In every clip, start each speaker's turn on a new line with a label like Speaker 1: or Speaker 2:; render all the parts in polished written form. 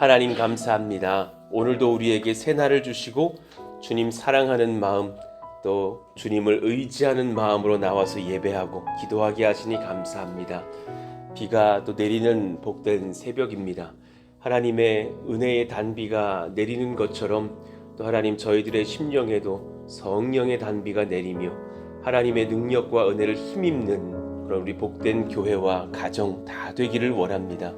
Speaker 1: 하나님 감사합니다. 오늘도 우리에게 새날을 주시고 주님 사랑하는 마음 또 주님을 의지하는 마음으로 나와서 예배하고 기도하게 하시니 감사합니다. 비가 또 내리는 복된 새벽입니다. 하나님의 은혜의 단비가 내리는 것처럼 또 하나님 저희들의 심령에도 성령의 단비가 내리며 하나님의 능력과 은혜를 힘입는 그런 우리 복된 교회와 가정 다 되기를 원합니다.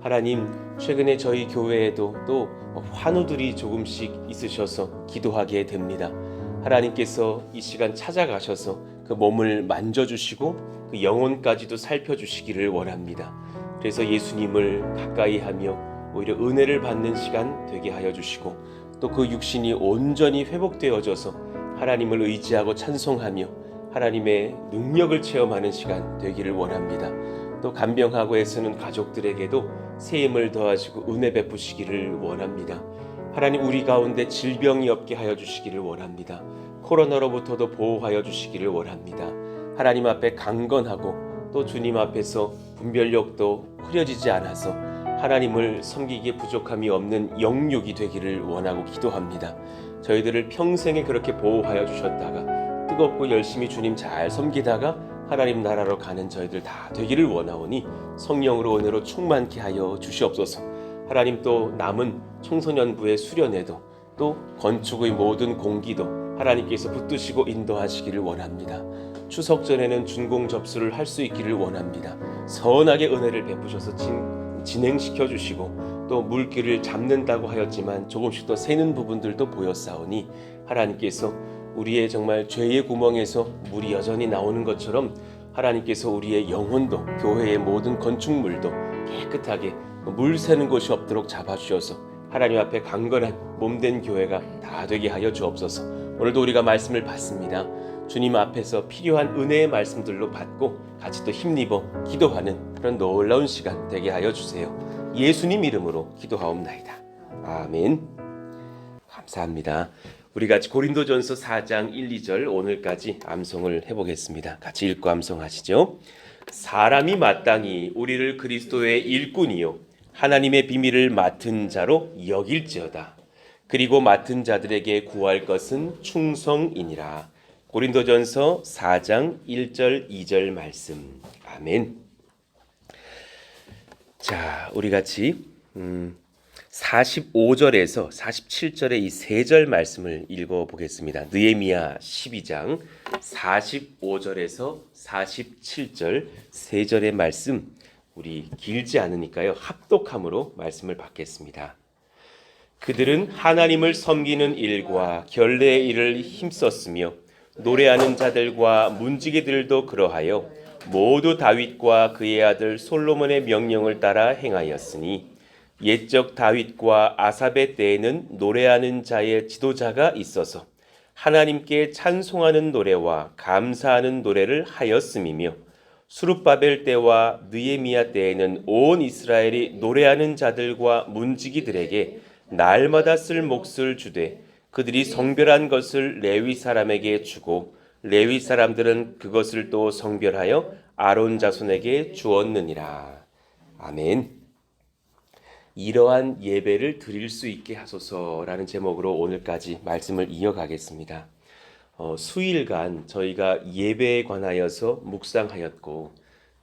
Speaker 1: 하나님, 최근에 저희 교회에도 또 환우들이 조금씩 있으셔서 기도하게 됩니다. 하나님께서 이 시간 찾아가셔서 그 몸을 만져주시고 그 영혼까지도 살펴주시기를 원합니다. 그래서 예수님을 가까이 하며 오히려 은혜를 받는 시간 되게 하여 주시고 또 그 육신이 온전히 회복되어져서 하나님을 의지하고 찬송하며 하나님의 능력을 체험하는 시간 되기를 원합니다. 또 간병하고 애쓰는 가족들에게도 새 힘을 더하시고 은혜 베푸시기를 원합니다. 하나님 우리 가운데 질병이 없게 하여 주시기를 원합니다. 코로나로부터도 보호하여 주시기를 원합니다. 하나님 앞에 강건하고 또 주님 앞에서 분별력도 흐려지지 않아서 하나님을 섬기기에 부족함이 없는 영육이 되기를 원하고 기도합니다. 저희들을 평생에 그렇게 보호하여 주셨다가 뜨겁고 열심히 주님 잘 섬기다가 하나님 나라로 가는 저희들 다 되기를 원하오니 성령으로 은혜로 충만케 하여 주시옵소서. 하나님 또 남은 청소년부의 수련회도 또 건축의 모든 공기도 하나님께서 붙드시고 인도하시기를 원합니다. 추석 전에는 준공 접수를 할 수 있기를 원합니다. 선하게 은혜를 베푸셔서 진행시켜 주시고 또 물기를 잡는다고 하였지만 조금씩 더 새는 부분들도 보였사오니 하나님께서 우리의 정말 죄의 구멍에서 물이 여전히 나오는 것처럼 하나님께서 우리의 영혼도 교회의 모든 건축물도 깨끗하게 물 새는 곳이 없도록 잡아주셔서 하나님 앞에 강건한 몸된 교회가 다 되게 하여 주옵소서. 오늘도 우리가 말씀을 받습니다. 주님 앞에서 필요한 은혜의 말씀들로 받고 같이 또 힘입어 기도하는 그런 놀라운 시간 되게 하여 주세요. 예수님 이름으로 기도하옵나이다. 아멘. 감사합니다. 우리 같이 고린도전서 4장 1, 2절 오늘까지 암송을 해보겠습니다. 같이 읽고 암송하시죠. 사람이 마땅히 우리를 그리스도의 일꾼이요 하나님의 비밀을 맡은 자로 여길지어다. 그리고 맡은 자들에게 구할 것은 충성이니라. 고린도전서 4장 1절 2절 말씀. 아멘. 자, 우리 같이 45절에서 47절의 이 세 절 말씀을 읽어보겠습니다. 느헤미야 12장 45절에서 47절 세 절의 말씀 우리 길지 않으니까요. 합독함으로 말씀을 받겠습니다. 그들은 하나님을 섬기는 일과 결례의 일을 힘썼으며 노래하는 자들과 문지기들도 그러하여 모두 다윗과 그의 아들 솔로몬의 명령을 따라 행하였으니 옛적 다윗과 아삽의 때에는 노래하는 자의 지도자가 있어서 하나님께 찬송하는 노래와 감사하는 노래를 하였음이며 수룹바벨 때와 느헤미야 때에는 온 이스라엘이 노래하는 자들과 문지기들에게 날마다 쓸 몫을 주되 그들이 성별한 것을 레위 사람에게 주고 레위 사람들은 그것을 또 성별하여 아론 자손에게 주었느니라. 아멘. 이러한 예배를 드릴 수 있게 하소서라는 제목으로 오늘까지 말씀을 이어가겠습니다. 수일간 저희가 예배에 관하여서 묵상하였고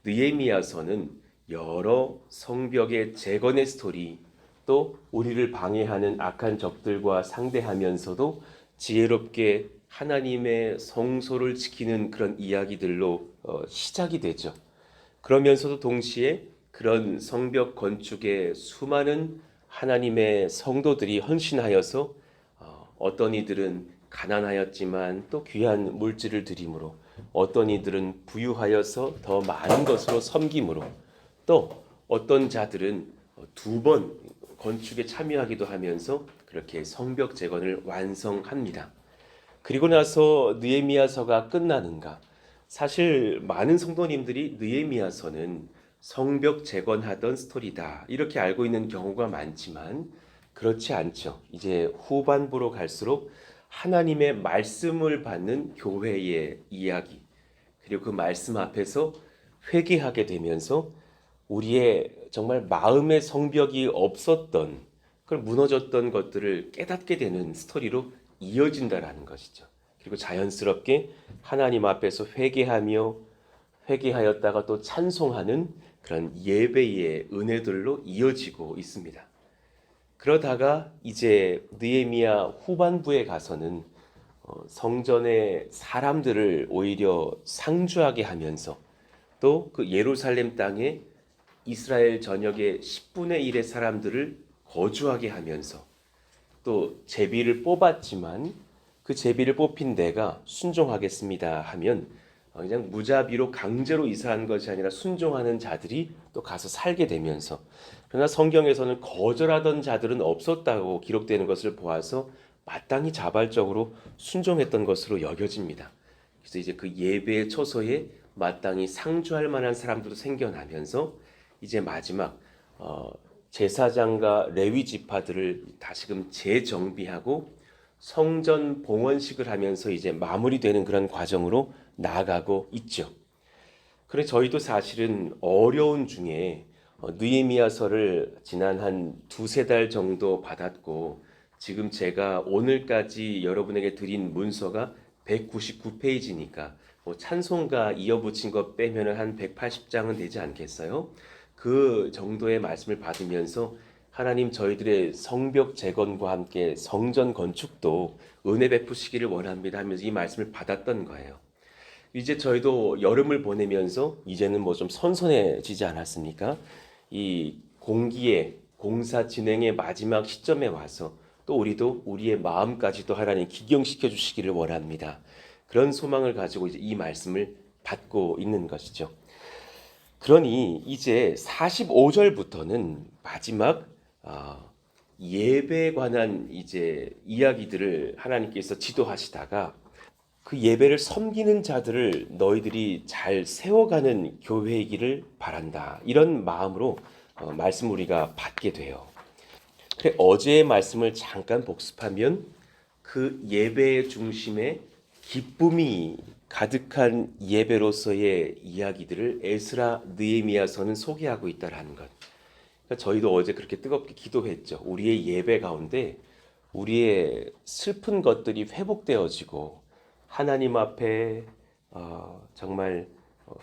Speaker 1: 느헤미야서는 여러 성벽의 재건의 스토리 또 우리를 방해하는 악한 적들과 상대하면서도 지혜롭게 하나님의 성소를 지키는 그런 이야기들로 시작이 되죠. 그러면서도 동시에 그런 성벽 건축에 수많은 하나님의 성도들이 헌신하여서 어떤 이들은 가난하였지만 또 귀한 물질을 드림으로 어떤 이들은 부유하여서 더 많은 것으로 섬김으로 또 어떤 자들은 두 번 건축에 참여하기도 하면서 그렇게 성벽 재건을 완성합니다. 그리고 나서 느헤미야서가 끝나는가? 사실 많은 성도님들이 느헤미야서는 성벽 재건하던 스토리다 이렇게 알고 있는 경우가 많지만 그렇지 않죠. 이제 후반부로 갈수록 하나님의 말씀을 받는 교회의 이야기 그리고 그 말씀 앞에서 회개하게 되면서 우리의 정말 마음의 성벽이 없었던 그걸 무너졌던 것들을 깨닫게 되는 스토리로 이어진다라는 것이죠. 그리고 자연스럽게 하나님 앞에서 회개하였다가 또 찬송하는 그런 예배의 은혜들로 이어지고 있습니다. 그러다가 이제 느헤미야 후반부에 가서는 성전의 사람들을 오히려 상주하게 하면서 또 그 예루살렘 땅에 이스라엘 전역의 10분의 1의 사람들을 거주하게 하면서 또 제비를 뽑았지만 그 제비를 뽑힌 내가 순종하겠습니다 하면 그냥 무자비로 강제로 이사한 것이 아니라 순종하는 자들이 또 가서 살게 되면서, 그러나 성경에서는 거절하던 자들은 없었다고 기록되는 것을 보아서 마땅히 자발적으로 순종했던 것으로 여겨집니다. 그래서 이제 그 예배의 처소에 마땅히 상주할 만한 사람들도 생겨나면서 이제 마지막 제사장과 레위 지파들을 다시금 재정비하고 성전 봉헌식을 하면서 이제 마무리되는 그런 과정으로 나아가고 있죠. 그래 저희도 사실은 어려운 중에 느헤미야서를 지난 한 두세 달 정도 받았고, 지금 제가 오늘까지 여러분에게 드린 문서가 199페이지니까 뭐 찬송가 이어붙인 거 빼면은 한 180장은 되지 않겠어요? 그 정도의 말씀을 받으면서 하나님 저희들의 성벽 재건과 함께 성전 건축도 은혜 베푸시기를 원합니다 하면서 이 말씀을 받았던 거예요. 이제 저희도 여름을 보내면서 이제는 뭐 좀 선선해지지 않았습니까? 이 공기의 공사 진행의 마지막 시점에 와서 또 우리도 우리의 마음까지도 하나님 기경시켜 주시기를 원합니다. 그런 소망을 가지고 이제 이 말씀을 받고 있는 것이죠. 그러니 이제 45절부터는 마지막 예배에 관한 이제 이야기들을 하나님께서 지도하시다가 그 예배를 섬기는 자들을 너희들이 잘 세워가는 교회이기를 바란다, 이런 마음으로 말씀 우리가 받게 돼요. 그래 어제의 말씀을 잠깐 복습하면 그 예배의 중심에 기쁨이 가득한 예배로서의 이야기들을 에스라 느헤미야서는 소개하고 있다라는 것. 그러니까 저희도 어제 그렇게 뜨겁게 기도했죠. 우리의 예배 가운데 우리의 슬픈 것들이 회복되어지고 하나님 앞에 정말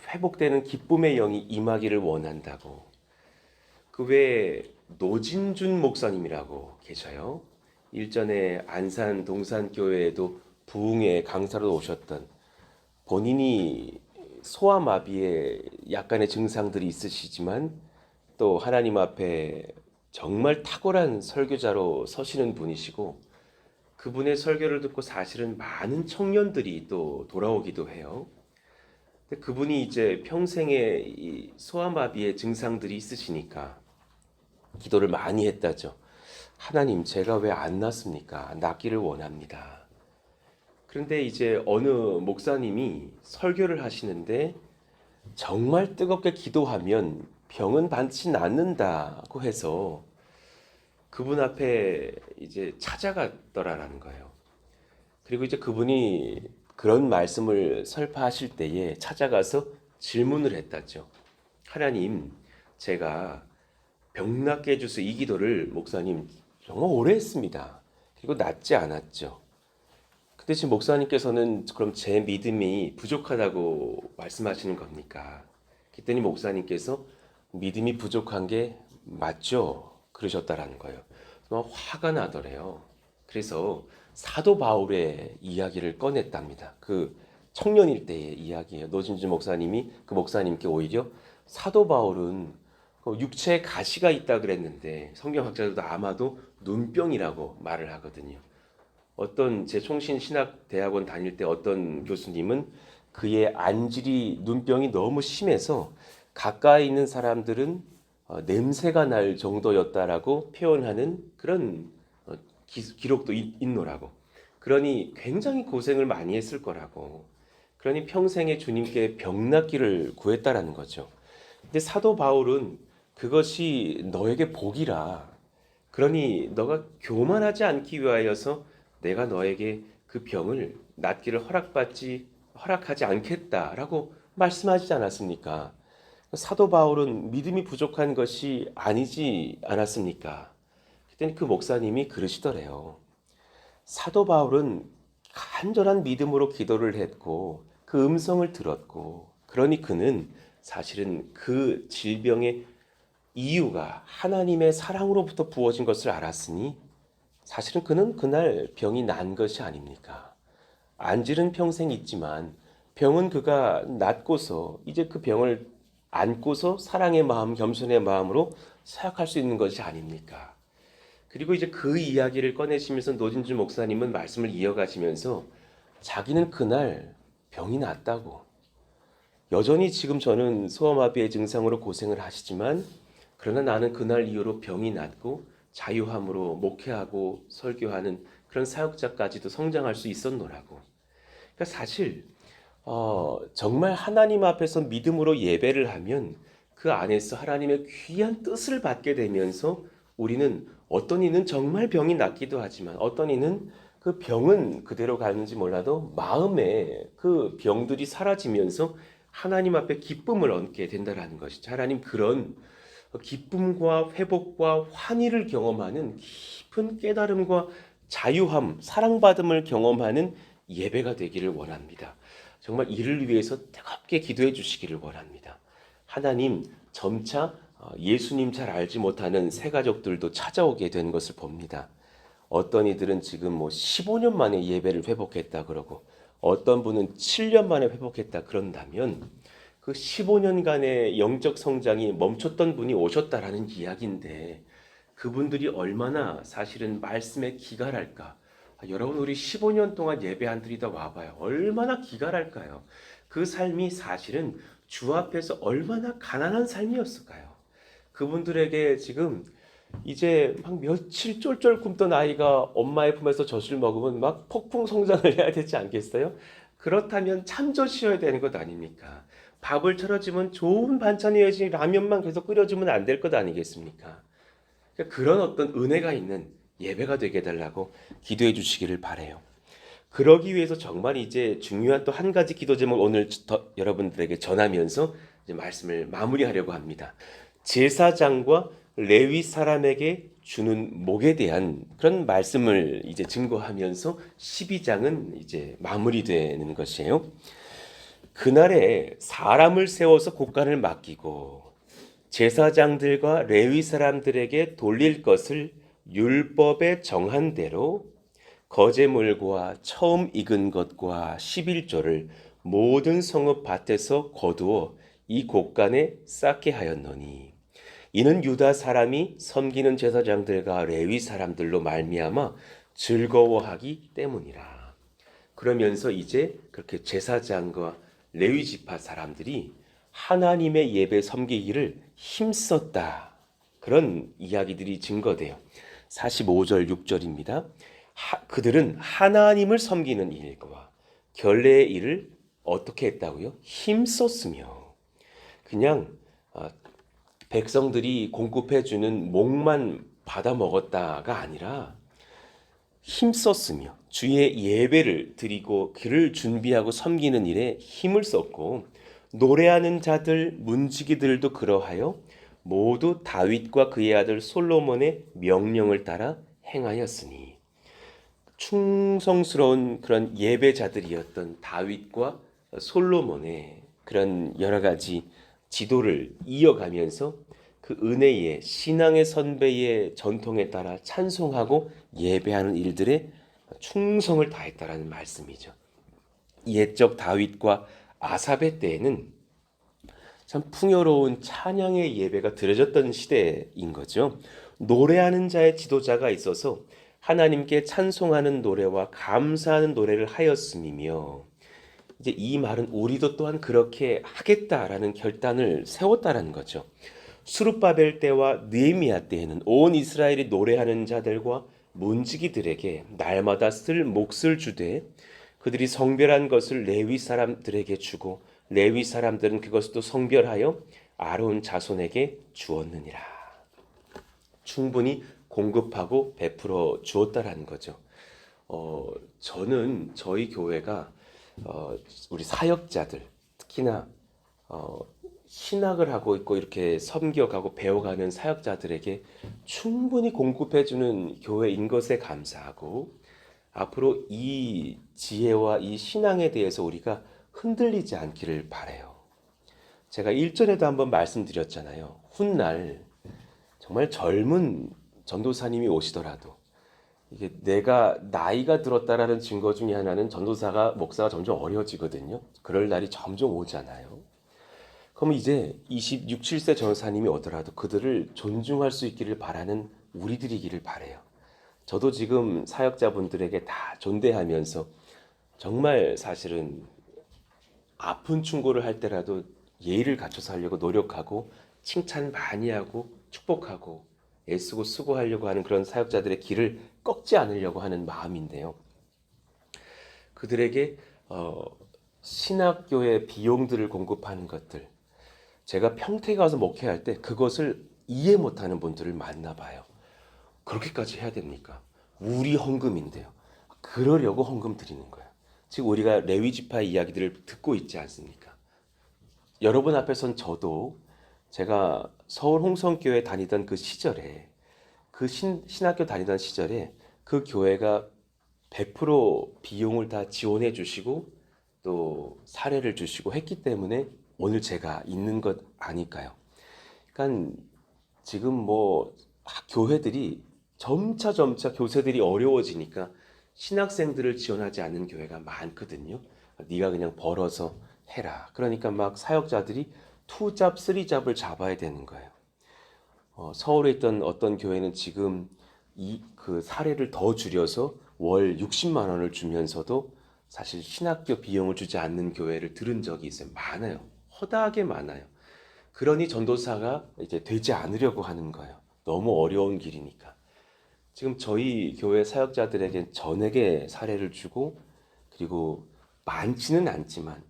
Speaker 1: 회복되는 기쁨의 영이 임하기를 원한다고. 그 외에 노진준 목사님이라고 계셔요. 일전에 안산 동산교회에도 부흥회 강사로 오셨던, 본인이 소아마비의 약간의 증상들이 있으시지만 또 하나님 앞에 정말 탁월한 설교자로 서시는 분이시고, 그분의 설교를 듣고 사실은 많은 청년들이 또 돌아오기도 해요. 근데 그분이 이제 평생에 이 소아마비의 증상들이 있으시니까 기도를 많이 했다죠. 하나님, 제가 왜 안 낫습니까? 낫기를 원합니다. 그런데 이제 어느 목사님이 설교를 하시는데 정말 뜨겁게 기도하면 병은 반드시 낫는다고 해서 그분 앞에 이제 찾아갔더라라는 거예요. 그리고 이제 그분이 그런 말씀을 설파하실 때에 찾아가서 질문을 했다죠. 하나님, 제가 병 낫게 해주세요. 이 기도를 목사님 정말 오래 했습니다. 그리고 낫지 않았죠. 근데 지금 목사님께서는 그럼 제 믿음이 부족하다고 말씀하시는 겁니까? 그랬더니 목사님께서 믿음이 부족한 게 맞죠? 그러셨다라는 거예요. 정말 화가 나더래요. 그래서 사도 바울의 이야기를 꺼냈답니다. 그 청년일 때의 이야기예요. 노진주 목사님이 그 목사님께 오히려 사도 바울은 육체에 가시가 있다 그랬는데 성경학자들도 아마도 눈병이라고 말을 하거든요. 어떤 제 총신 신학대학원 다닐 때 어떤 교수님은 그의 안질이 눈병이 너무 심해서 가까이 있는 사람들은 냄새가 날 정도였다라고 표현하는 그런 기록도 있노라고. 그러니 굉장히 고생을 많이 했을 거라고. 그러니 평생에 주님께 병 낫기를 구했다라는 거죠. 근데 사도 바울은 그것이 너에게 복이라. 그러니 너가 교만하지 않기 위하여서 내가 너에게 그 병을 낫기를 허락하지 않겠다라고 말씀하지 않았습니까? 사도 바울은 믿음이 부족한 것이 아니지 않았습니까? 그랬더니 그 목사님이 그러시더래요. 사도 바울은 간절한 믿음으로 기도를 했고 그 음성을 들었고, 그러니 그는 사실은 그 질병의 이유가 하나님의 사랑으로부터 부어진 것을 알았으니 사실은 그는 그날 병이 난 것이 아닙니까? 안질은 평생 있지만 병은 그가 낫고서 이제 그 병을 안고서 사랑의 마음, 겸손의 마음으로 사역할 수 있는 것이 아닙니까? 그리고 이제 그 이야기를 꺼내시면서 노진주 목사님은 말씀을 이어가시면서 자기는 그날 병이 낫다고, 여전히 지금 저는 소아마비의 증상으로 고생을 하시지만 그러나 나는 그날 이후로 병이 낫고 자유함으로 목회하고 설교하는 그런 사역자까지도 성장할 수 있었노라고. 그러니까 사실 정말 하나님 앞에서 믿음으로 예배를 하면 그 안에서 하나님의 귀한 뜻을 받게 되면서 우리는 어떤 이는 정말 병이 낫기도 하지만 어떤 이는 그 병은 그대로 가는지 몰라도 마음에 그 병들이 사라지면서 하나님 앞에 기쁨을 얻게 된다라는 것이죠. 하나님 그런 기쁨과 회복과 환희를 경험하는 깊은 깨달음과 자유함, 사랑받음을 경험하는 예배가 되기를 원합니다. 정말 이를 위해서 뜨겁게 기도해 주시기를 원합니다. 하나님 점차 예수님 잘 알지 못하는 새 가족들도 찾아오게 된 것을 봅니다. 어떤 이들은 지금 뭐 15년 만에 예배를 회복했다 그러고 어떤 분은 7년 만에 회복했다 그런다면 그 15년간의 영적 성장이 멈췄던 분이 오셨다라는 이야기인데 그분들이 얼마나 사실은 말씀에 기갈할까. 여러분 우리 15년 동안 예배 안 드리다 와봐요. 얼마나 기갈할까요? 그 삶이 사실은 주 앞에서 얼마나 가난한 삶이었을까요? 그분들에게 지금 이제 막 며칠 쫄쫄 굶던 아이가 엄마의 품에서 젖을 먹으면 막 폭풍 성장을 해야 되지 않겠어요? 그렇다면 참젓이어야 되는 것 아닙니까? 밥을 차려주면 좋은 반찬이어야지 라면만 계속 끓여주면 안 될 것 아니겠습니까? 그러니까 그런 어떤 은혜가 있는 예배가 되게 해달라고 기도해 주시기를 바라요. 그러기 위해서 정말 이제 중요한 또 한 가지 기도 제목을 오늘 여러분들에게 전하면서 이제 말씀을 마무리하려고 합니다. 제사장과 레위 사람에게 주는 목에 대한 그런 말씀을 이제 증거하면서 12장은 이제 마무리되는 것이에요. 그날에 사람을 세워서 곡간을 맡기고 제사장들과 레위 사람들에게 돌릴 것을 율법에 정한 대로 거제물과 처음 익은 것과 11조를 모든 성읍 밭에서 거두어 이 곡간에 쌓게 하였노니 이는 유다 사람이 섬기는 제사장들과 레위 사람들로 말미암아 즐거워하기 때문이라. 그러면서 이제 그렇게 제사장과 레위 지파 사람들이 하나님의 예배 섬기기를 힘썼다. 그런 이야기들이 증거돼요. 45절 6절입니다. 그들은 하나님을 섬기는 일과 결례의 일을 어떻게 했다고요? 힘썼으며. 그냥 백성들이 공급해 주는 목만 받아 먹었다가 아니라 힘썼으며 주의 예배를 드리고 그를 준비하고 섬기는 일에 힘을 썼고 노래하는 자들 문지기들도 그러하여 모두 다윗과 그의 아들 솔로몬의 명령을 따라 행하였으니 충성스러운 그런 예배자들이었던 다윗과 솔로몬의 그런 여러 가지 지도를 이어가면서 그 은혜의 신앙의 선배의 전통에 따라 찬송하고 예배하는 일들에 충성을 다했다라는 말씀이죠. 옛적 다윗과 아삽의 때에는 참 풍요로운 찬양의 예배가 드려졌던 시대인 거죠. 노래하는 자의 지도자가 있어서 하나님께 찬송하는 노래와 감사하는 노래를 하였음이며 이제 이 말은 우리도 또한 그렇게 하겠다라는 결단을 세웠다라는 거죠. 수룹바벨 때와 느헤미야 때에는 온 이스라엘이 노래하는 자들과 문지기들에게 날마다 쓸 몫을 주되 그들이 성별한 것을 레위 사람들에게 주고 레위 사람들은 그것을 또 성별하여 아론 자손에게 주었느니라. 충분히 공급하고 베풀어 주었다라는 거죠. 저는 저희 교회가 우리 사역자들 특히나 신학을 하고 있고 이렇게 섬겨가고 배워가는 사역자들에게 충분히 공급해주는 교회인 것에 감사하고 앞으로 이 지혜와 이 신앙에 대해서 우리가 흔들리지 않기를 바라요. 제가 일전에도 한번 말씀드렸잖아요. 훗날 정말 젊은 전도사님이 오시더라도 이게 내가 나이가 들었다라는 증거 중에 하나는 목사가 점점 어려지거든요. 그럴 날이 점점 오잖아요. 그럼 이제 26, 7세 전사님이 오더라도 그들을 존중할 수 있기를 바라는 우리들이기를 바래요. 저도 지금 사역자분들에게 다 존대하면서 정말 사실은 아픈 충고를 할 때라도 예의를 갖춰서 하려고 노력하고 칭찬 많이 하고 축복하고 애쓰고 수고하려고 하는 그런 사역자들의 길을 꺾지 않으려고 하는 마음인데요. 그들에게 신학교의 비용들을 공급하는 것들, 제가 평택에 가서 목회할 때 그것을 이해 못하는 분들을 만나봐요. 그렇게까지 해야 됩니까? 우리 헌금인데요. 그러려고 헌금 드리는 거예요. 지금 우리가 레위 지파의 이야기들을 듣고 있지 않습니까? 여러분 앞에선 저도 제가 서울 홍성교회 다니던 그 시절에 신학교 다니던 시절에 그 교회가 100% 비용을 다 지원해 주시고 또 사례를 주시고 했기 때문에 오늘 제가 있는 것 아닐까요? 그러니까 지금 뭐 교회들이 점차 교세들이 어려워지니까 신학생들을 지원하지 않는 교회가 많거든요. 네가 그냥 벌어서 해라. 그러니까 막 사역자들이 투잡, 쓰리잡을 잡아야 되는 거예요. 서울에 있던 어떤 교회는 지금 그 사례를 더 줄여서 월 60만 원을 주면서도 사실 신학교 비용을 주지 않는 교회를 들은 적이 있어요. 많아요. 허다하게 많아요. 그러니 전도사가 이제 되지 않으려고 하는 거예요. 너무 어려운 길이니까. 지금 저희 교회 사역자들에게 전액의 사례를 주고 그리고 많지는 않지만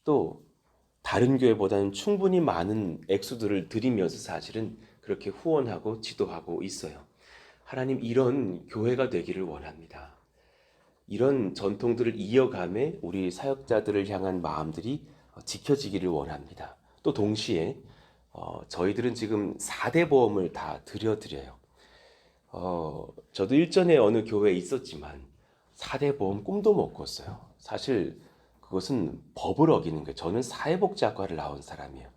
Speaker 1: 또 다른 교회보다는 충분히 많은 액수들을 드리면서 사실은 그렇게 후원하고 지도하고 있어요. 하나님 이런 교회가 되기를 원합니다. 이런 전통들을 이어가며 우리 사역자들을 향한 마음들이 지켜지기를 원합니다. 또 동시에 저희들은 지금 4대 보험을 다 드려요. 저도 일전에 어느 교회에 있었지만 4대 보험 꿈도 못 꿨어요. 사실 그것은 법을 어기는 거예요. 저는 사회복지학과를 나온 사람이에요.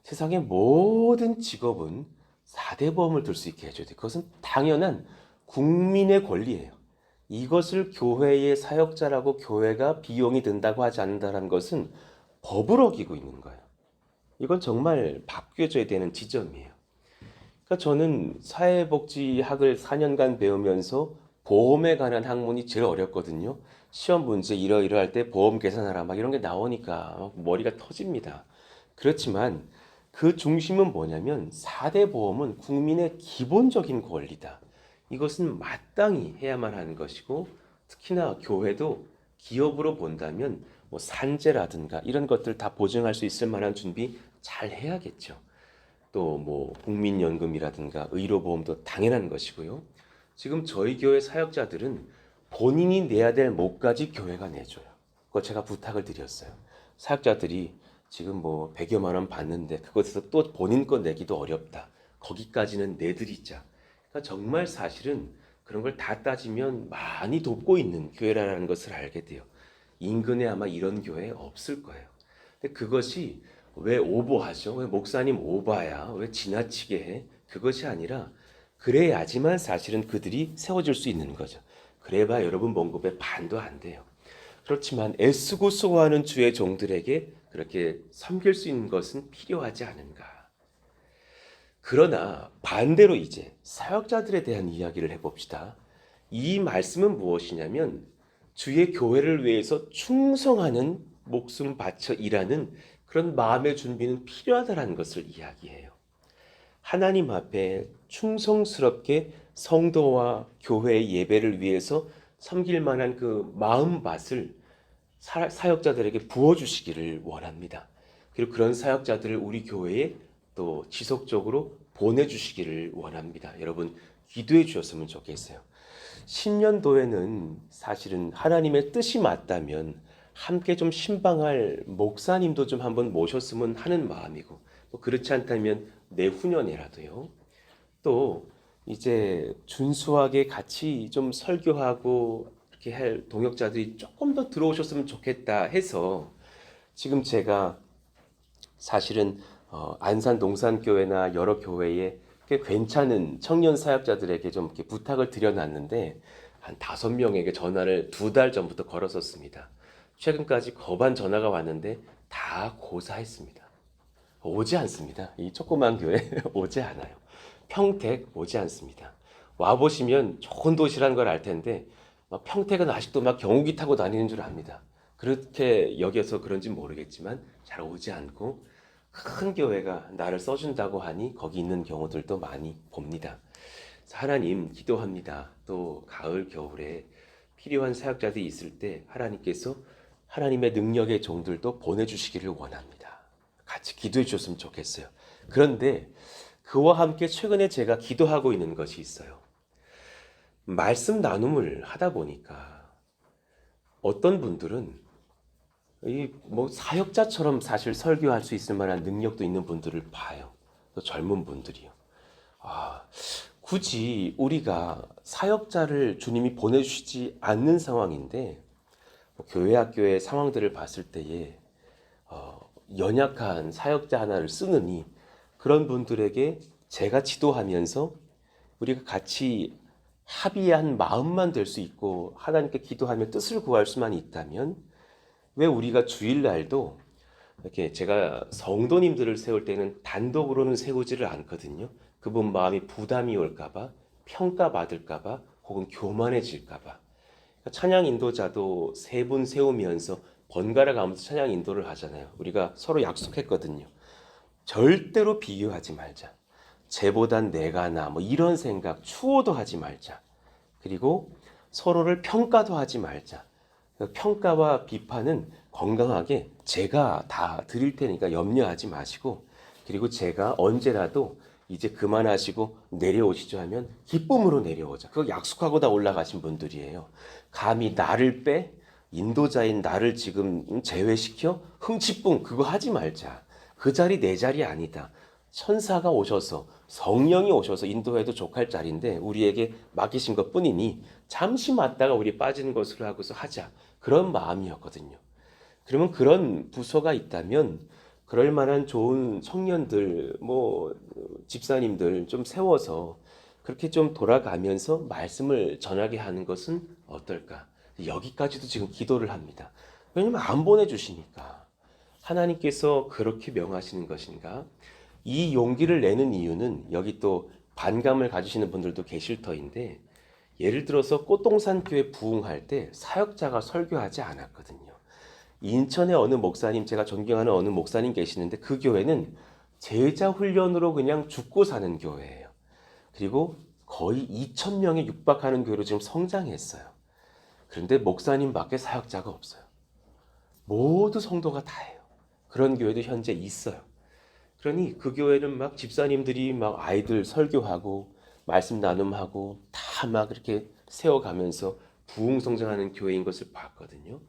Speaker 1: 세상의 모든 직업은 4대 보험을 들 수 있게 해줘야 돼요. 그것은 당연한 국민의 권리예요. 이것을 교회의 사역자라고 교회가 비용이 든다고 하지 않는다는 것은 법을 어기고 있는 거예요. 이건 정말 바뀌어져야 되는 지점이에요. 그러니까 저는 사회복지학을 4년간 배우면서 보험에 관한 학문이 제일 어렵거든요. 시험 문제 이러이러할 때 보험 계산하라 막 이런 게 나오니까 머리가 터집니다. 그렇지만 그 중심은 뭐냐면 4대 보험은 국민의 기본적인 권리다. 이것은 마땅히 해야만 하는 것이고 특히나 교회도 기업으로 본다면 뭐 산재라든가 이런 것들 다 보증할 수 있을 만한 준비 잘 해야겠죠. 또 뭐 국민연금이라든가 의료보험도 당연한 것이고요. 지금 저희 교회 사역자들은 본인이 내야 될 몫까지 교회가 내줘요. 그거 제가 부탁을 드렸어요. 사역자들이 지금 뭐 100여만 원 받는데 그것에서 또 본인 거 내기도 어렵다. 거기까지는 내드리자. 그러니까 정말 사실은 그런 걸 다 따지면 많이 돕고 있는 교회라는 것을 알게 돼요. 인근에 아마 이런 교회 없을 거예요. 근데 그것이 왜 오버하죠? 왜 목사님 오바야? 왜 지나치게 해? 그것이 아니라 그래야지만 사실은 그들이 세워질 수 있는 거죠. 그래봐 여러분 봉급의 반도 안 돼요. 그렇지만 애쓰고 수고하는 주의 종들에게 그렇게 섬길 수 있는 것은 필요하지 않은가. 그러나 반대로 이제 사역자들에 대한 이야기를 해봅시다. 이 말씀은 무엇이냐면 주의 교회를 위해서 충성하는 목숨 바쳐 일하는 그런 마음의 준비는 필요하다는 것을 이야기해요. 하나님 앞에 충성스럽게 성도와 교회의 예배를 위해서 섬길 만한 그 마음밭을 사역자들에게 부어주시기를 원합니다. 그리고 그런 사역자들을 우리 교회에 또 지속적으로 보내주시기를 원합니다. 여러분 기도해 주셨으면 좋겠어요. 신년도에는 사실은 하나님의 뜻이 맞다면 함께 좀 신방할 목사님도 좀 한번 모셨으면 하는 마음이고 그렇지 않다면 내후년에라도요. 또 이제 준수하게 같이 좀 설교하고 이렇게 할 동역자들이 조금 더 들어오셨으면 좋겠다 해서 지금 제가 사실은 안산 동산교회나 여러 교회에 꽤 괜찮은 청년 사역자들에게 좀 이렇게 부탁을 드려놨는데 한 5명에게 전화를 2달 전부터 걸었었습니다. 최근까지 거반 전화가 왔는데 다 고사했습니다. 오지 않습니다. 이 조그만 교회 오지 않아요. 평택 오지 않습니다. 와 보시면 좋은 도시라는 걸 알 텐데 평택은 아직도 막 경운기 타고 다니는 줄 압니다. 그렇게 여겨서 그런지 모르겠지만 잘 오지 않고 큰 교회가 나를 써준다고 하니 거기 있는 경우들도 많이 봅니다. 그래서 하나님 기도합니다. 또 가을 겨울에 필요한 사역자들이 있을 때 하나님께서 하나님의 능력의 종들도 보내주시기를 원합니다. 같이 기도해 주셨으면 좋겠어요. 그런데 그와 함께 최근에 제가 기도하고 있는 것이 있어요. 말씀 나눔을 하다 보니까 어떤 분들은 이 뭐 사역자처럼 사실 설교할 수 있을 만한 능력도 있는 분들을 봐요. 또 젊은 분들이요. 아, 굳이 우리가 사역자를 주님이 보내주시지 않는 상황인데 뭐 교회 학교의 상황들을 봤을 때에 연약한 사역자 하나를 쓰느니 그런 분들에게 제가 지도하면서 우리가 같이 합의한 마음만 될 수 있고 하나님께 기도하며 뜻을 구할 수만 있다면 왜 우리가 주일날도 이렇게 제가 성도님들을 세울 때는 단독으로는 세우지를 않거든요. 그분 마음이 부담이 올까봐, 평가받을까봐, 혹은 교만해질까봐. 찬양 인도자도 3분 세우면서 번갈아 가면서 찬양 인도를 하잖아요. 우리가 서로 약속했거든요. 절대로 비교하지 말자. 쟤보단 내가 나, 뭐 이런 생각, 추호도 하지 말자. 그리고 서로를 평가도 하지 말자. 평가와 비판은 건강하게 제가 다 드릴 테니까 염려하지 마시고, 그리고 제가 언제라도 이제 그만하시고 내려오시죠 하면 기쁨으로 내려오자. 그거 약속하고 다 올라가신 분들이에요. 감히 나를 빼? 인도자인 나를 지금 제외시켜? 흥치뿡 그거 하지 말자. 그 자리 내 자리 아니다. 천사가 오셔서 성령이 오셔서 인도해도 족할 자리인데 우리에게 맡기신 것 뿐이니 잠시 맞다가 우리 빠지는 것으로 하고서 하자. 그런 마음이었거든요. 그러면 그런 부서가 있다면 그럴 만한 좋은 청년들, 뭐 집사님들 좀 세워서 그렇게 좀 돌아가면서 말씀을 전하게 하는 것은 어떨까? 여기까지도 지금 기도를 합니다. 왜냐면 안 보내주시니까. 하나님께서 그렇게 명하시는 것인가? 이 용기를 내는 이유는 여기 또 반감을 가지시는 분들도 계실 터인데 예를 들어서 꽃동산 교회 부흥할 때 사역자가 설교하지 않았거든요. 인천의 어느 목사님, 제가 존경하는 어느 목사님 계시는데 그 교회는 제자 훈련으로 그냥 죽고 사는 교회예요. 그리고 거의 2,000명에 육박하는 교회로 지금 성장했어요. 그런데 목사님밖에 사역자가 없어요. 모두 성도가 다예요. 그런 교회도 현재 있어요. 그러니 그 교회는 막 집사님들이 막 아이들 설교하고 말씀 나눔하고 다 막 이렇게 세워가면서 부흥 성장하는 교회인 것을 봤거든요.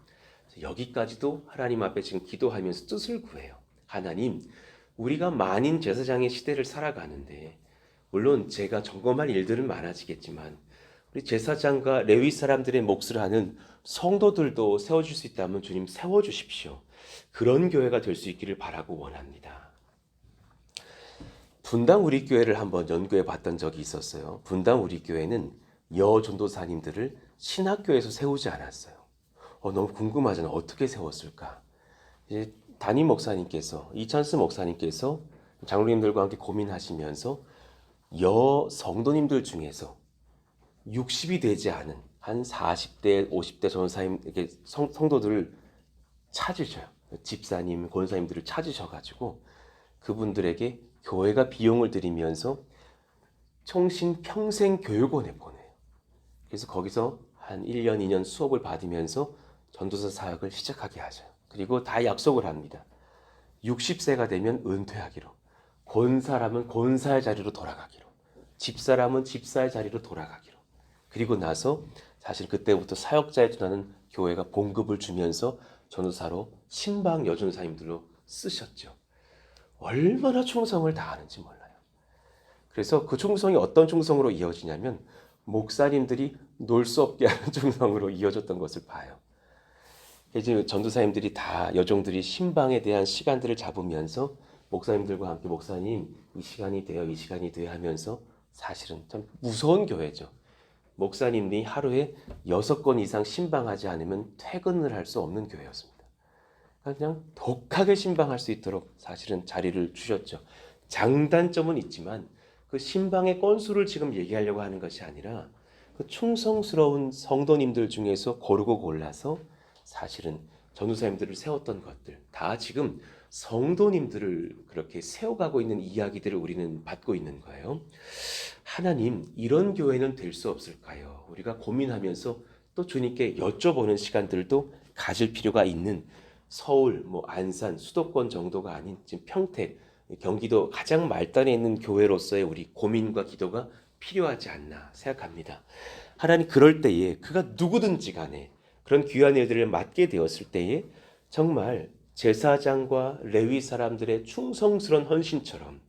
Speaker 1: 여기까지도 하나님 앞에 지금 기도하면서 뜻을 구해요. 하나님, 우리가 만인 제사장의 시대를 살아가는데 물론 제가 점검할 일들은 많아지겠지만 우리 제사장과 레위 사람들의 몫을 하는 성도들도 세워줄 수 있다면 주님 세워주십시오. 그런 교회가 될 수 있기를 바라고 원합니다. 분당 우리 교회를 한번 연구해 봤던 적이 있었어요. 분당 우리 교회는 여전도사님들을 신학교에서 세우지 않았어요. 너무 궁금하잖아요. 어떻게 세웠을까? 이제 담임 목사님께서 이찬스 목사님께서 장로님들과 함께 고민하시면서 여 성도님들 중에서 60이 되지 않은 한 40대, 50대 전사님 이렇게 성도들을 찾으셔요. 집사님, 권사님들을 찾으셔가지고 그분들에게 교회가 비용을 들이면서 청신 평생 교육원에 보내요. 그래서 거기서 한 1년, 2년 수업을 받으면서 전도사 사역을 시작하게 하죠. 그리고 다 약속을 합니다. 60세가 되면 은퇴하기로, 권사람은 권사의 자리로 돌아가기로, 집사람은 집사의 자리로 돌아가기로. 그리고 나서 사실 그때부터 사역자에 준하는 교회가 봉급을 주면서 전도사로 신방 여전사님들로 쓰셨죠. 얼마나 충성을 다하는지 몰라요. 그래서 그 충성이 어떤 충성으로 이어지냐면 목사님들이 놀 수 없게 하는 충성으로 이어졌던 것을 봐요. 이제 전도사님들이 다 여종들이 신방에 대한 시간들을 잡으면서 목사님들과 함께 목사님 이 시간이 돼요, 이 시간이 돼요 하면서 사실은 참 무서운 교회죠. 목사님이 하루에 6건 이상 신방하지 않으면 퇴근을 할 수 없는 교회였습니다. 그냥 독하게 신방할 수 있도록 사실은 자리를 주셨죠. 장단점은 있지만 그 신방의 건수를 지금 얘기하려고 하는 것이 아니라 그 충성스러운 성도님들 중에서 고르고 골라서 사실은 전도사님들을 세웠던 것들 다 지금 성도님들을 그렇게 세워가고 있는 이야기들을 우리는 받고 있는 거예요. 하나님, 이런 교회는 될 수 없을까요? 우리가 고민하면서 또 주님께 여쭤보는 시간들도 가질 필요가 있는 서울, 안산, 수도권 정도가 아닌 지금 평택, 경기도 가장 말단에 있는 교회로서의 우리 고민과 기도가 필요하지 않나 생각합니다. 하나님, 그럴 때에 그가 누구든지 간에 그런 귀한 일들을 맡게 되었을 때에 정말 제사장과 레위 사람들의 충성스러운 헌신처럼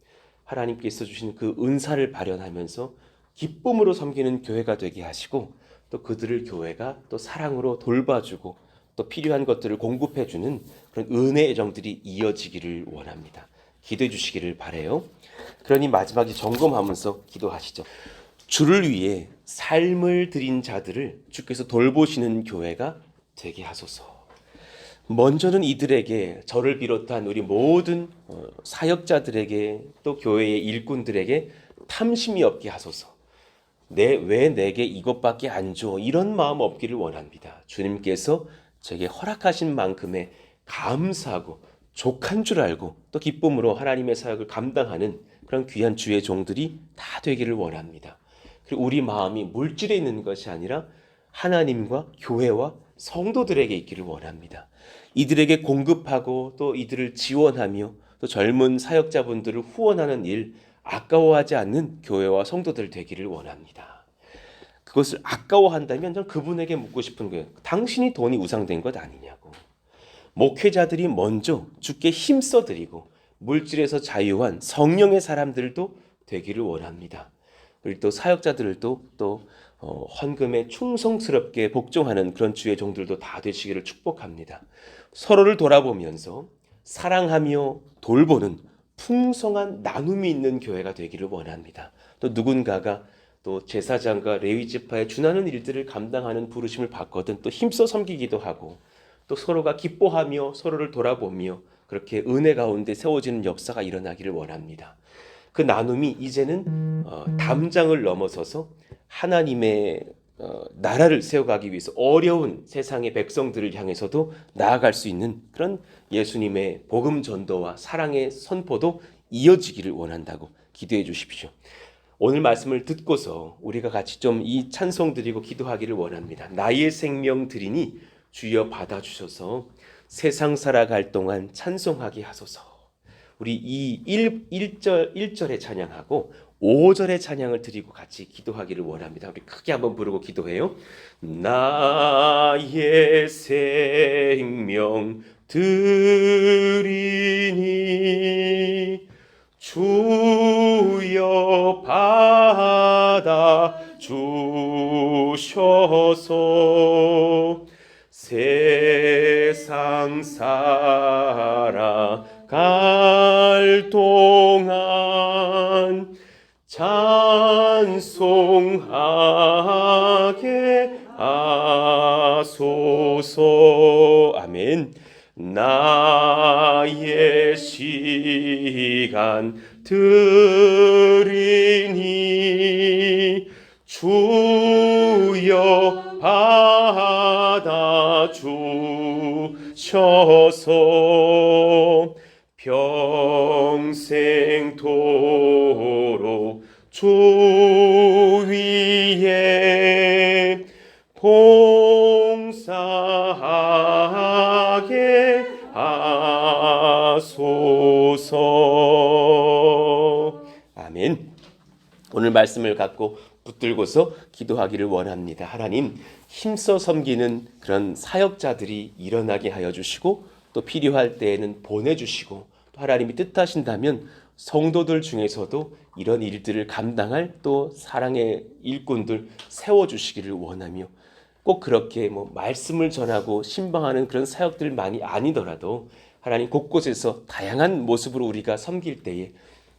Speaker 1: 하나님께서 주신 그 은사를 발현하면서 기쁨으로 섬기는 교회가 되게 하시고 또 그들을 교회가 또 사랑으로 돌봐주고 또 필요한 것들을 공급해주는 그런 은혜의 정들이 이어지기를 원합니다. 기도해 주시기를 바라요. 그러니 마지막에 점검하면서 기도하시죠. 주를 위해 삶을 드린 자들을 주께서 돌보시는 교회가 되게 하소서. 먼저는 이들에게, 저를 비롯한 우리 모든 사역자들에게 또 교회의 일꾼들에게 탐심이 없게 하소서. 왜 내게 이것밖에 안 줘? 이런 마음 없기를 원합니다. 주님께서 제게 허락하신 만큼의 감사하고 족한 줄 알고 또 기쁨으로 하나님의 사역을 감당하는 그런 귀한 주의 종들이 다 되기를 원합니다. 그리고 우리 마음이 물질에 있는 것이 아니라 하나님과 교회와 성도들에게 있기를 원합니다. 이들에게 공급하고 또 이들을 지원하며 또 젊은 사역자분들을 후원하는 일 아까워하지 않는 교회와 성도들 되기를 원합니다. 그것을 아까워한다면 저는 그분에게 묻고 싶은 거예요. 당신이 돈이 우상된 것 아니냐고. 목회자들이 먼저 주께 힘써드리고 물질에서 자유한 성령의 사람들도 되기를 원합니다. 그리고 또 사역자들도 또 헌금에 충성스럽게 복종하는 그런 주의 종들도 다 되시기를 축복합니다. 서로를 돌아보면서 사랑하며 돌보는 풍성한 나눔이 있는 교회가 되기를 원합니다. 또 누군가가 또 제사장과 레위 지파에 준하는 일들을 감당하는 부르심을 받거든 또 힘써 섬기기도 하고 또 서로가 기뻐하며 서로를 돌아보며 그렇게 은혜 가운데 세워지는 역사가 일어나기를 원합니다. 그 나눔이 이제는 담장을 넘어서서 하나님의 나라를 세워가기 위해서 어려운 세상의 백성들을 향해서도 나아갈 수 있는 그런 예수님의 복음 전도와 사랑의 선포도 이어지기를 원한다고 기도해 주십시오. 오늘 말씀을 듣고서 우리가 같이 좀 이 찬송 드리고 기도하기를 원합니다. 나의 생명 드리니 주여 받아주셔서 세상 살아갈 동안 찬송하게 하소서. 우리 이 1절의 찬양하고 5절의 찬양을 드리고 같이 기도하기를 원합니다. 우리 크게 한번 부르고 기도해요. 나의 생명 드리니 주여 받아 주셔서 세상 살아갈 동안 찬송하게 하소서. 아멘. 나의 시간 드리니 주여 받아 주셔서 평생토록 주 위에 봉사하게 하소서. 아멘. 오늘 말씀을 갖고 붙들고서 기도하기를 원합니다. 하나님, 힘써 섬기는 그런 사역자들이 일어나게 하여 주시고 또 필요할 때에는 보내주시고 또 하나님이 뜻하신다면 성도들 중에서도 이런 일들을 감당할 또 사랑의 일꾼들 세워주시기를 원하며, 꼭 그렇게 말씀을 전하고 신방하는 그런 사역들만이 아니더라도 하나님 곳곳에서 다양한 모습으로 우리가 섬길 때에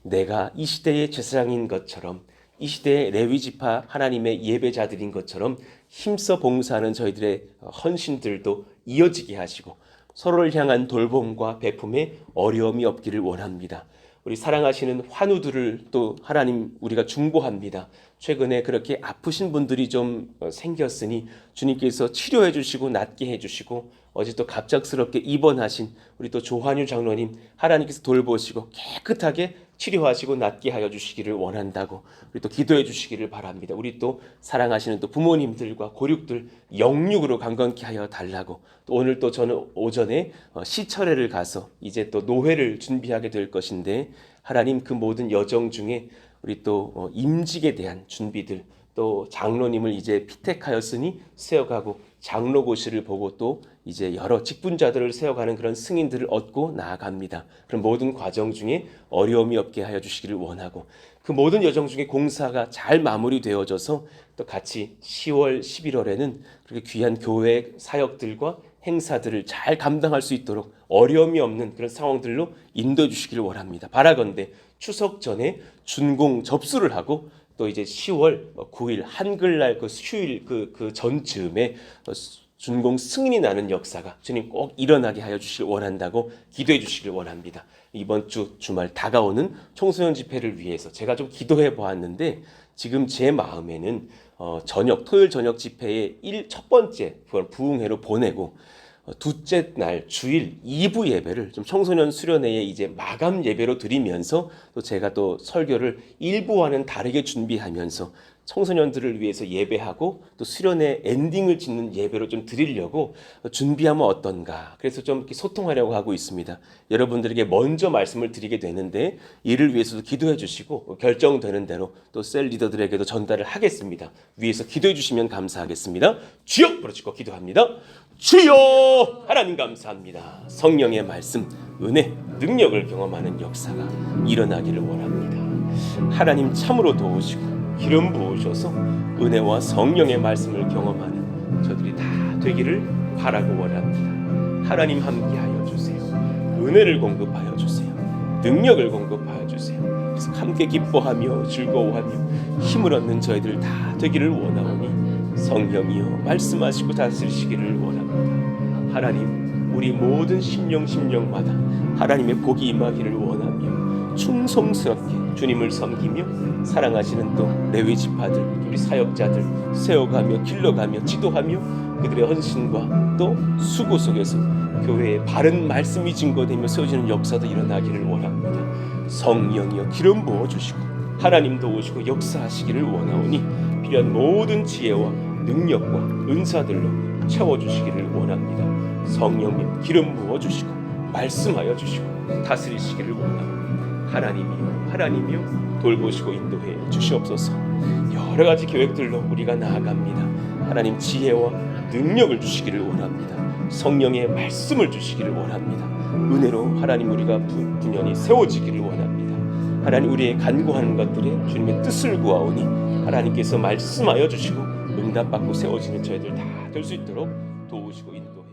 Speaker 1: 내가 이 시대의 제사장인 것처럼, 이 시대의 레위 지파 하나님의 예배자들인 것처럼 힘써 봉사하는 저희들의 헌신들도 이어지게 하시고 서로를 향한 돌봄과 베품에 어려움이 없기를 원합니다. 우리 사랑하시는 환우들을 또 하나님 우리가 중보합니다. 최근에 그렇게 아프신 분들이 좀 생겼으니 주님께서 치료해 주시고 낫게 해 주시고, 어제 또 갑작스럽게 입원하신 우리 또 조한유 장로님 하나님께서 돌보시고 깨끗하게 치료하시고 낫게 하여 주시기를 원한다고 우리 또 기도해 주시기를 바랍니다. 우리 또 사랑하시는 또 부모님들과 고륙들 영육으로 강건케 하여 달라고, 또 오늘 또 저는 오전에 시철회를 가서 이제 또 노회를 준비하게 될 것인데, 하나님 그 모든 여정 중에 우리 또 임직에 대한 준비들, 또 장로님을 이제 피택하였으니 세워가고 장로고시를 보고 또 이제 여러 직분자들을 세워가는 그런 승인들을 얻고 나아갑니다. 그런 모든 과정 중에 어려움이 없게 하여 주시기를 원하고, 그 모든 여정 중에 공사가 잘 마무리되어져서 또 같이 10월, 11월에는 그렇게 귀한 교회 사역들과 행사들을 잘 감당할 수 있도록 어려움이 없는 그런 상황들로 인도해 주시기를 원합니다. 바라건대 추석 전에 준공 접수를 하고 또 이제 10월 9일 한글날 그 휴일 그 전쯤에 준공 승인이 나는 역사가 주님 꼭 일어나게 하여 주시길 원한다고 기도해 주시길 원합니다. 이번 주 주말 다가오는 청소년 집회를 위해서 제가 좀 기도해 보았는데, 지금 제 마음에는 토요일 저녁 집회의 첫 번째 부흥회로 보내고 둘째 날 주일 2부 예배를 좀 청소년 수련회의 이제 마감 예배로 드리면서, 또 제가 또 설교를 1부와는 다르게 준비하면서 청소년들을 위해서 예배하고 또 수련회 엔딩을 짓는 예배로 좀 드리려고 준비하면 어떤가, 그래서 좀 이렇게 소통하려고 하고 있습니다. 여러분들에게 먼저 말씀을 드리게 되는데 이를 위해서도 기도해 주시고 결정되는 대로 또 셀 리더들에게도 전달을 하겠습니다. 위에서 기도해 주시면 감사하겠습니다. 주여 부르짖고 기도합니다. 주여, 하나님 감사합니다. 성령의 말씀, 은혜, 능력을 경험하는 역사가 일어나기를 원합니다. 하나님 참으로 도우시고 기름 부으셔서 은혜와 성령의 말씀을 경험하는 저들이 다 되기를 바라고 원합니다. 하나님 함께하여 주세요. 은혜를 공급하여 주세요. 능력을 공급하여 주세요. 그래서 함께 기뻐하며 즐거워하며 힘을 얻는 저희들 다 되기를 원하오니 성령이여 말씀하시고 다스리시기를 원합니다. 하나님, 우리 모든 심령마다 하나님의 복이 임하기를 원하며 충성스럽게 주님을 섬기며 사랑하시는 또 레위 지파들, 우리 사역자들 세워가며 길러가며 지도하며 그들의 헌신과 또 수고 속에서 교회의 바른 말씀이 증거되며 세워지는 역사도 일어나기를 원합니다. 성령이여 기름 부어주시고 하나님 도우시고 역사하시기를 원하오니 필요한 모든 지혜와 능력과 은사들로 채워주시기를 원합니다. 성령님 기름 부어주시고 말씀하여 주시고 다스리시기를 원하오니 하나님이여 돌보시고 인도해 주시옵소서. 여러 가지 계획들로 우리가 나아갑니다. 하나님 지혜와 능력을 주시기를 원합니다. 성령의 말씀을 주시기를 원합니다. 은혜로 하나님 우리가 분연히 세워지기를 원합니다. 하나님 우리의 간구하는 것들에 주님의 뜻을 구하오니 하나님께서 말씀하여 주시고 응답받고 세워지는 저희들 다 될 수 있도록 도우시고 인도해